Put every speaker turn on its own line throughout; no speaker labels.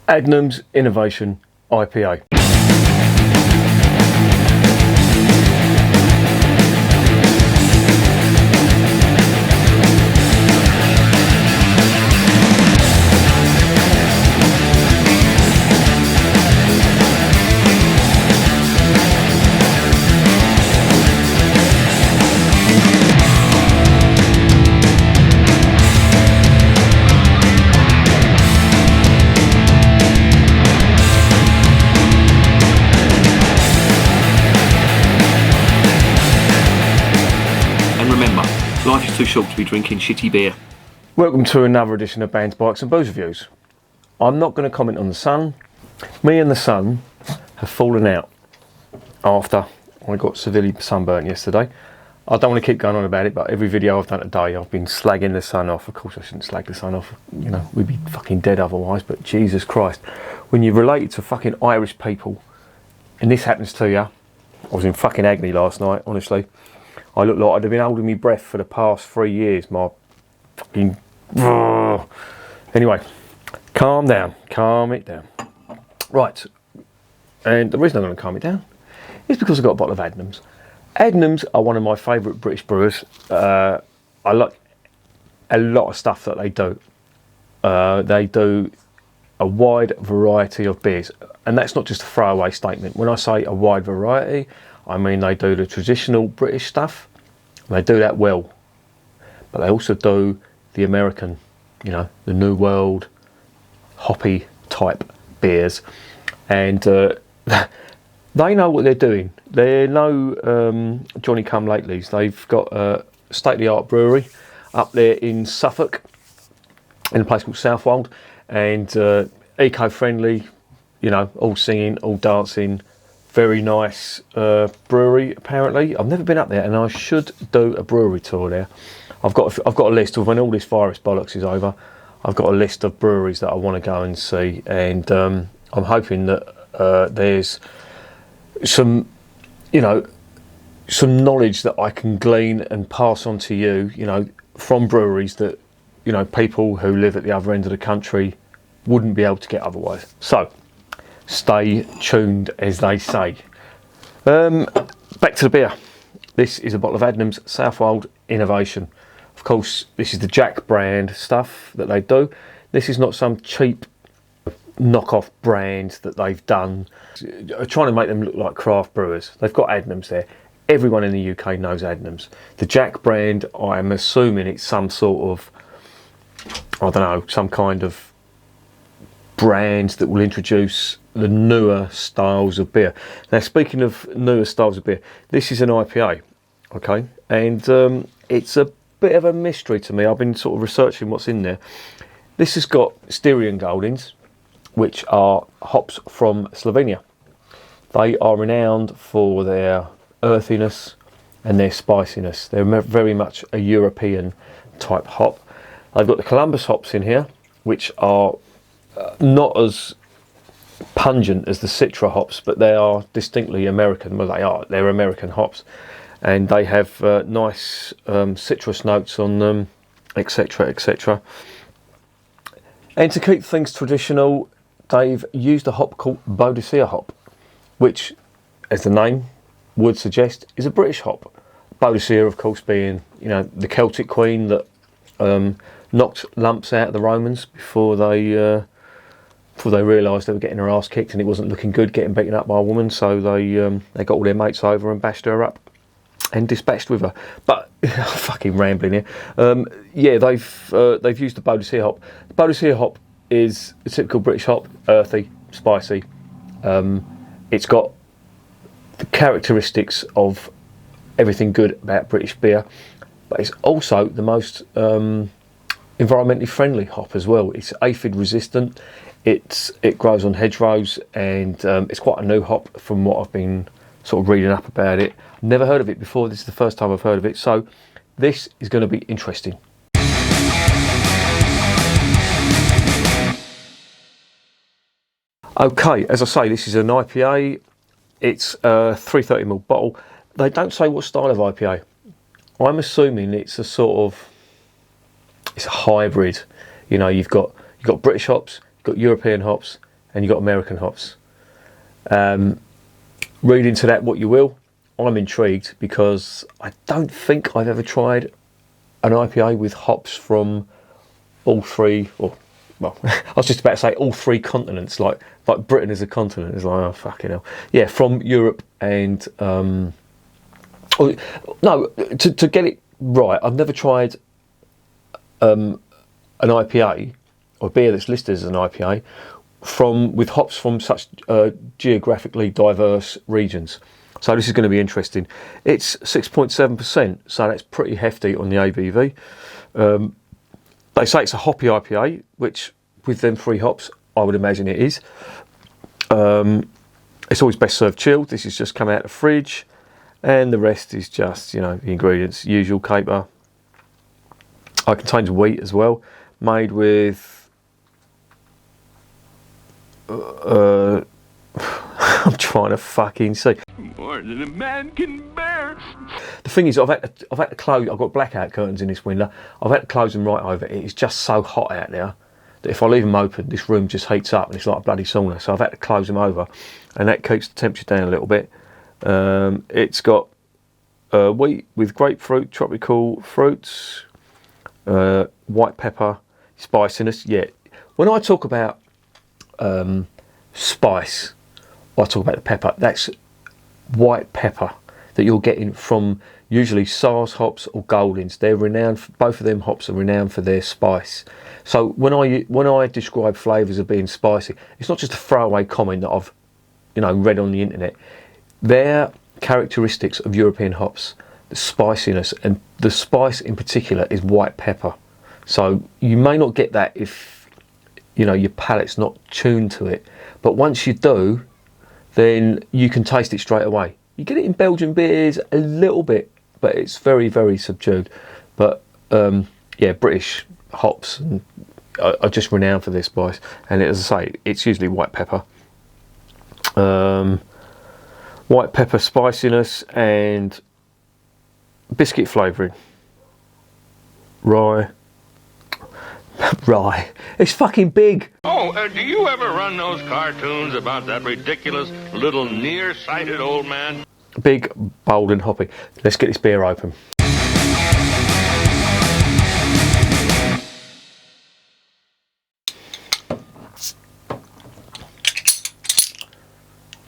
Adnams Innovation IPA.
And remember, life is too short to be drinking shitty beer.
Welcome to another edition of Bands, Bikes and Booze Reviews. I'm not going to comment on the sun. Me and the sun have fallen out after I got severely sunburnt yesterday. I don't want to keep going on about it, but every video I've done today I've been slagging the sun off. Of course I shouldn't slag the sun off, you know, we'd be fucking dead otherwise, but Jesus Christ. When you're related to fucking Irish people and this happens to you, I was in fucking agony last night, honestly. I look like I'd have been holding my breath for the past 3 years. My fucking... Anyway, calm down. Calm it down. Right. And the reason I'm going to calm it down is because I've got a bottle of Adnams. Adnams are one of my favourite British brewers. I like a lot of stuff that they do. They do a wide variety of beers. And that's not just a throwaway statement. When I say a wide variety, I mean they do the traditional British stuff. They do that well. But they also do the American, you know, the New World, hoppy type beers. And they know what they're doing. They're no Johnny come latelys. They've got a state-of-the-art brewery up there in Suffolk, in a place called Southwold, and eco-friendly, you know, all singing, all dancing, very nice brewery apparently. I've never been up there, and I should do a brewery tour there. I've got a list of, when all this virus bollocks is over, I've got a list of breweries that I want to go and see, and I'm hoping that there's some, you know, some knowledge that I can glean and pass on to you, you know, from breweries that, you know, people who live at the other end of the country wouldn't be able to get otherwise. So, stay tuned, as they say. Back to the beer. This is a bottle of Adnams Southwold Innovation. Of course, this is the Jack brand stuff that they do. This is not some cheap knockoff brand that they've done, trying to make them look like craft brewers. They've got Adnams there. Everyone in the UK knows Adnams. The Jack brand, I'm assuming it's some sort of, I don't know, some kind of brand that will introduce the newer styles of beer. Now, speaking of newer styles of beer, this is an IPA, okay? And it's a bit of a mystery to me. I've been sort of researching what's in there. This has got Styrian Goldings, which are hops from Slovenia. They are renowned for their earthiness and their spiciness. They're very much a European type hop. They've got the Columbus hops in here, which are not as pungent as the Citra hops, but they are distinctly American. Well, they're American hops, and they have nice citrus notes on them, etc, etc. And to keep things traditional, they've used a hop called Boadicea hop, which, as the name would suggest, is a British hop. Boadicea, of course, being, you know, the Celtic queen that knocked lumps out of the Romans before they realised they were getting her ass kicked and it wasn't looking good, getting beaten up by a woman. So they got all their mates over and bashed her up and dispatched with her. But fucking rambling here. Yeah, they've used the Boadicea hop. The Boadicea hop is a typical British hop, earthy, spicy. It's got the characteristics of everything good about British beer, but it's also the most environmentally friendly hop as well. It's aphid resistant. It grows on hedgerows, and it's quite a new hop from what I've been sort of reading up about it. Never heard of it before. This is the first time I've heard of it, so this is going to be interesting. Okay, as I say, this is an IPA. It's a 330ml bottle. They don't say what style of IPA. I'm assuming it's a sort of, it's a hybrid. You know, you've got British hops, you've got European hops, and you've got American hops. Read into that what you will. I'm intrigued because I don't think I've ever tried an IPA with hops from all three, or well, I was just about to say all three continents, like Britain as a continent. It's like, oh fucking hell, yeah, from Europe and no, to get it right, I've never tried an IPA or beer that's listed as an IPA with hops from such geographically diverse regions. So this is going to be interesting. It's 6.7%, so that's pretty hefty on the ABV. They say it's a hoppy IPA, which with them 3 hops, I would imagine it is. It's always best served chilled. This has just come out of the fridge, and the rest is just, the ingredients, usual caper. It contains wheat as well, made with I'm trying to fucking see.
More than a man can bear.
The thing is, I've had to close. I've got blackout curtains in this window. I've had to close them right over. It is just so hot out there that if I leave them open, this room just heats up and it's like a bloody sauna. So I've had to close them over, and that keeps the temperature down a little bit. It's got wheat with grapefruit, tropical fruits, white pepper, spiciness. Yeah, when I talk about spice, I talk about the pepper. That's white pepper that you're getting from usually Sars hops or Goldings. They're renowned. Both of them hops are renowned for their spice. So when I describe flavours of being spicy, it's not just a throwaway comment that I've read on the internet. They're characteristics of European hops. The spiciness, and the spice in particular is white pepper. So you may not get that if your palate's not tuned to it, but once you do, then you can taste it straight away. You get it in Belgian beers a little bit, but it's very, very subdued. But British hops are just renowned for their spice, and as I say, it's usually white pepper. White pepper spiciness and biscuit flavouring. Rye. It's fucking big.
Oh, do you ever run those cartoons about that ridiculous little nearsighted old man?
Big, bold and hoppy. Let's get this beer open.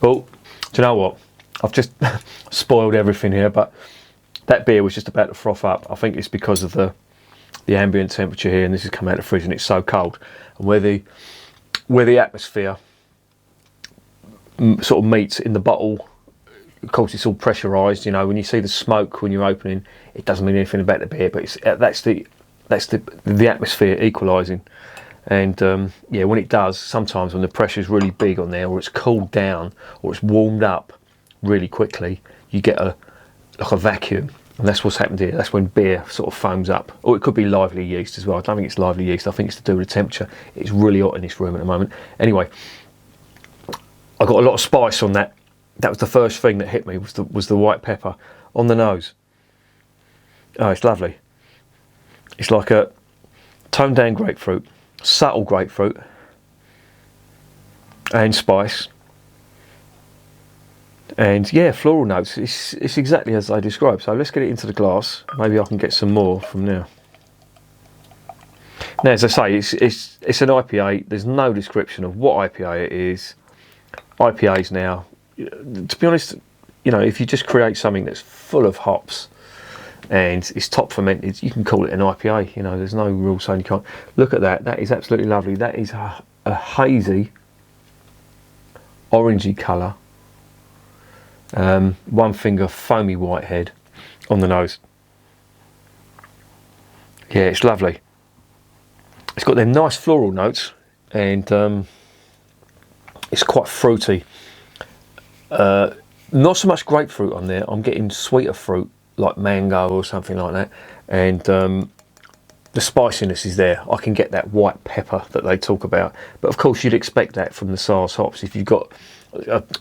Oh, do you know what? I've just spoiled everything here, but that beer was just about to froth up. I think it's because of the ambient temperature here, and this has come out of the fridge and it's so cold, and where the atmosphere sort of meets in the bottle, of course it's all pressurized. When you see the smoke when you're opening, it doesn't mean anything about the beer, but that's the atmosphere equalizing. And when it does, sometimes when the pressure's really big on there, or it's cooled down, or it's warmed up really quickly, you get a vacuum. And that's what's happened here. That's when beer sort of foams up. Or it could be lively yeast as well. I don't think it's lively yeast. I think it's to do with the temperature. It's really hot in this room at the moment. Anyway, I got a lot of spice on that. That was the first thing that hit me, was the white pepper on the nose. Oh, it's lovely. It's like a toned down grapefruit, subtle grapefruit, and spice. And floral notes. It's exactly as I described. So let's get it into the glass. Maybe I can get some more from now. Now, as I say, it's an IPA. There's no description of what IPA it is. IPAs now, to be honest, if you just create something that's full of hops and it's top fermented, you can call it an IPA. There's no rule saying you can't. Look at that. That is absolutely lovely. That is a hazy, orangey colour. One finger foamy white head on the nose. Yeah, it's lovely. It's got them nice floral notes, and it's quite fruity. Not so much grapefruit on there. I'm getting sweeter fruit like mango or something like that, and the spiciness is there. I can get that white pepper that they talk about, but of course you'd expect that from the Sars hops. If you've got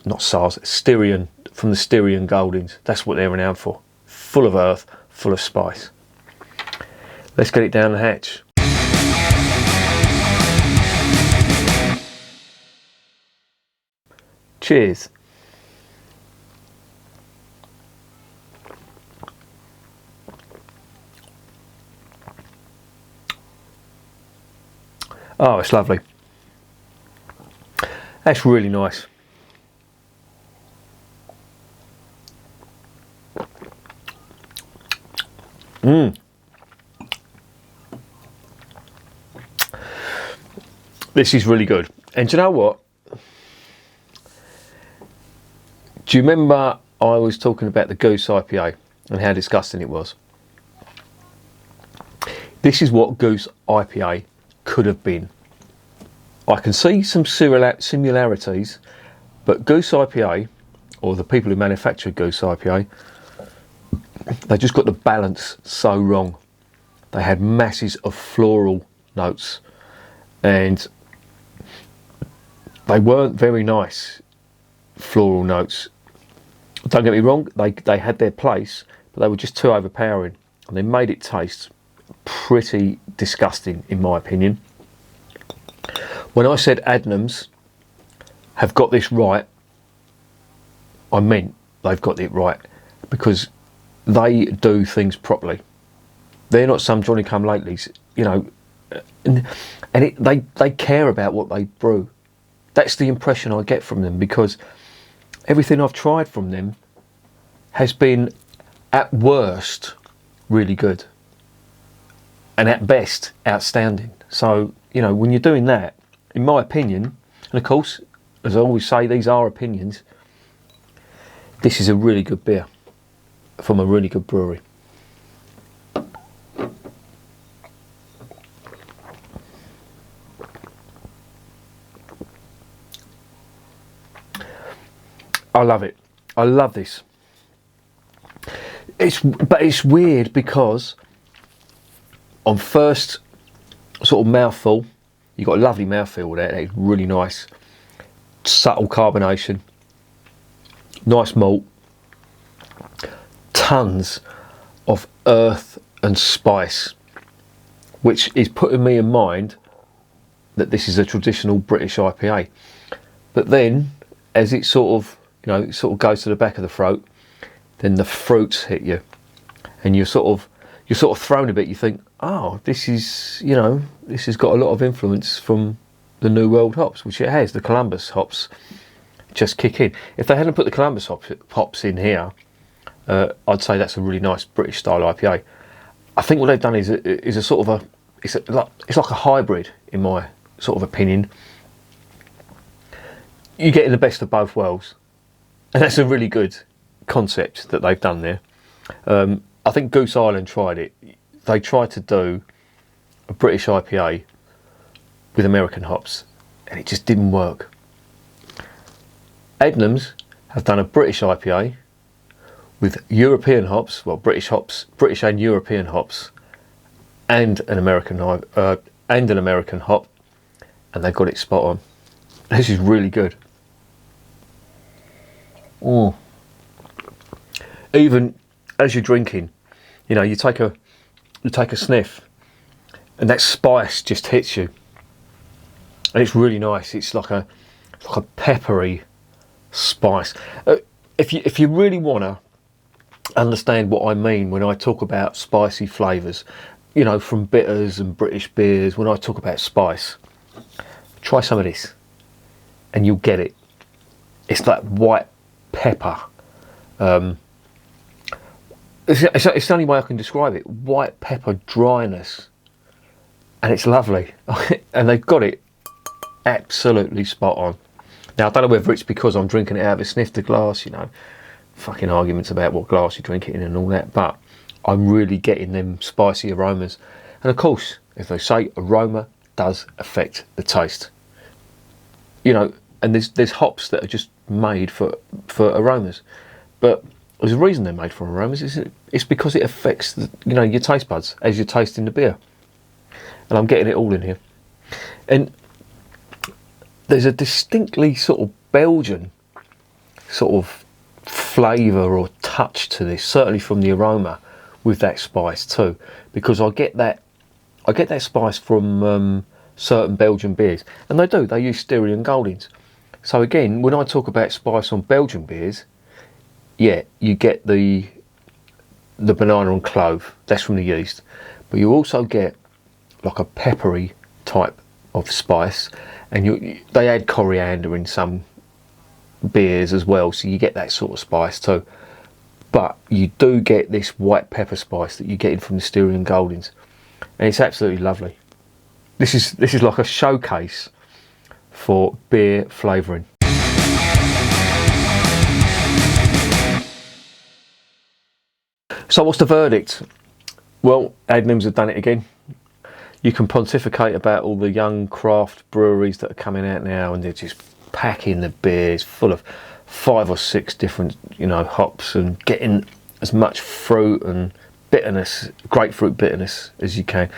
not Sars, Styrian, from the Styrian Goldings. That's what they're renowned for. Full of earth, full of spice. Let's get it down the hatch. Cheers. Oh, it's lovely. That's really nice. This is really good. And do you know what? Do you remember I was talking about the Goose IPA and how disgusting it was? This is what Goose IPA could have been. I can see some similarities, but Goose IPA, or the people who manufacture Goose IPA, they just got the balance so wrong. They had masses of floral notes, and they weren't very nice floral notes. Don't get me wrong, they had their place, but they were just too overpowering, and they made it taste pretty disgusting, in my opinion. When I said Adnams have got this right, I meant they've got it right, because they do things properly. They're not some Johnny-come-latelys, you know, and they care about what they brew. That's the impression I get from them, because everything I've tried from them has been, at worst, really good, and at best, outstanding. So, you know, when you're doing that, in my opinion, and of course, as I always say, these are opinions, this is a really good beer from a really good brewery. I love it. I love this. But it's weird, because on first sort of mouthful, you've got a lovely mouthfeel there. It's really nice, subtle carbonation, nice malt, tons of earth and spice, which is putting me in mind that this is a traditional British IPA. But then, as it sort of, you know, it sort of goes to the back of the throat, then the fruits hit you, and you're sort of thrown a bit. You think, oh, this is, you know, this has got a lot of influence from the New World hops, which it has. The Columbus hops just kick in. If they hadn't put the Columbus hops in here, I'd say that's a really nice British style IPA. I think what they've done is a sort of it's like a hybrid, in my sort of opinion. You're getting the best of both worlds, and that's a really good concept that they've done there. I think Goose Island tried it. They tried to do a British IPA with American hops, and it just didn't work. Adnams have done a British IPA with European hops, well, British hops, British and European hops, and an American hop, and they've got it spot on. This is really good. Mm. Even as you're drinking, you know, you take a sniff, and that spice just hits you, and it's really nice. It's like a peppery spice. If you really want to understand what I mean when I talk about spicy flavours, you know, from bitters and British beers, when I talk about spice, try some of this, and you'll get it. It's that white pepper. It's the only way I can describe it. White pepper dryness, and it's lovely. And they've got it absolutely spot on. Now, I don't know whether it's because I'm drinking it out of a snifter glass, you know, fucking arguments about what glass you drink it in and all that, but I'm really getting them spicy aromas. And of course, as they say, aroma does affect the taste. You know, and there's hops that are just made for aromas, but there's a reason they're made for aromas. It's because it affects your taste buds as you're tasting the beer. And I'm getting it all in here. And there's a distinctly sort of Belgian sort of flavour or touch to this, certainly from the aroma, with that spice too, because I get that spice from certain Belgian beers, and they use Styrian Goldings. So again, when I talk about spice on Belgian beers, yeah, you get the banana and clove, that's from the yeast, but you also get like a peppery type of spice, and they add coriander in some beers as well, so you get that sort of spice too. But you do get this white pepper spice that you get in from the Styrian Goldings, and it's absolutely lovely. This is like a showcase for beer flavouring. So what's the verdict? Well, Adnams have done it again. You can pontificate about all the young craft breweries that are coming out now, and they're just packing the beers full of 5 or 6 different, hops, and getting as much fruit and bitterness, grapefruit bitterness, as you can.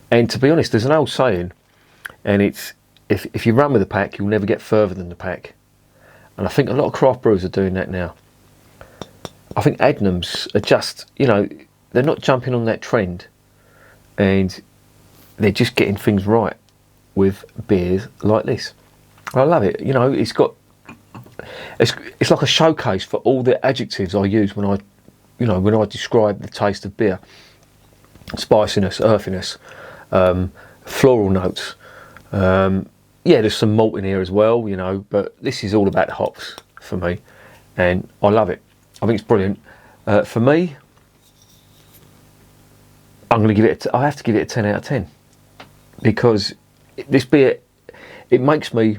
And to be honest, there's an old saying, and it's if you run with the pack, you'll never get further than the pack. And I think a lot of craft brewers are doing that now. I think Adnams are just, they're not jumping on that trend, and they're just getting things right with beers like this. I love it. It's like a showcase for all the adjectives I use when I describe the taste of beer. Spiciness, earthiness, floral notes. There's some malt in here as well, but this is all about the hops for me, and I love it. I think it's brilliant. For me, I have to give it a 10 out of 10, because this beer, it makes me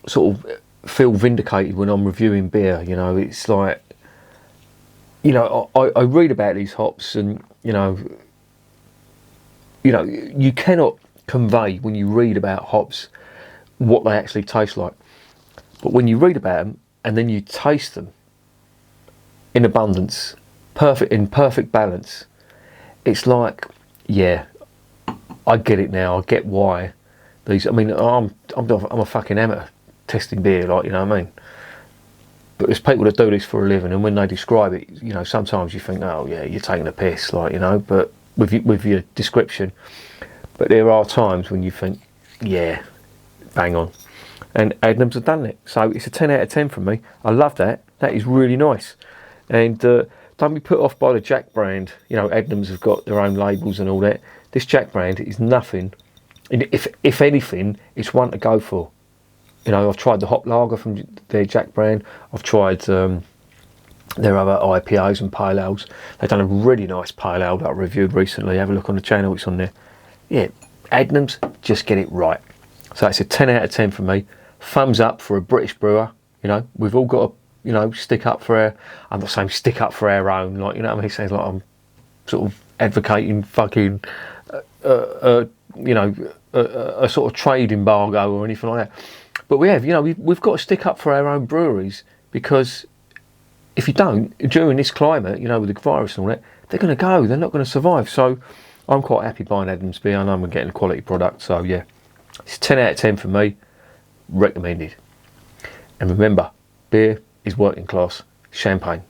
sort of feel vindicated when I'm reviewing beer. It's like, I read about these hops, and you cannot convey when you read about hops what they actually taste like. But when you read about them and then you taste them in abundance, in perfect balance, it's like, yeah, I get it now. I get why these. I mean, I'm a fucking amateur testing beer, like, you know what I mean. But there's people that do this for a living, and when they describe it, sometimes you think, oh yeah, you're taking a piss, like, but with your description. But there are times when you think, yeah, bang on. And Adnams have done it. So it's a 10 out of 10 from me. I love that. That is really nice. And don't be put off by the Jack brand. Adnams have got their own labels and all that. This Jack brand is nothing. If anything, it's one to go for. I've tried the hop lager from their Jack brand. I've tried their other IPAs and pale ales. They've done a really nice pale ale that I reviewed recently. Have a look on the channel, it's on there. Yeah, Adnams, just get it right. So it's a 10 out of 10 for me. Thumbs up for a British brewer. We've all got to, stick up for our, I'm not saying stick up for our own, like, what I mean? It sounds like I'm sort of advocating fucking, a sort of trade embargo or anything like that. But we have, we've got to stick up for our own breweries, because if you don't, during this climate, with the virus and all that, they're going to go. They're not going to survive. So I'm quite happy buying Adnams beer. I know I'm getting a quality product. So yeah, it's 10 out of 10 for me. Recommended. And remember, beer is working class champagne.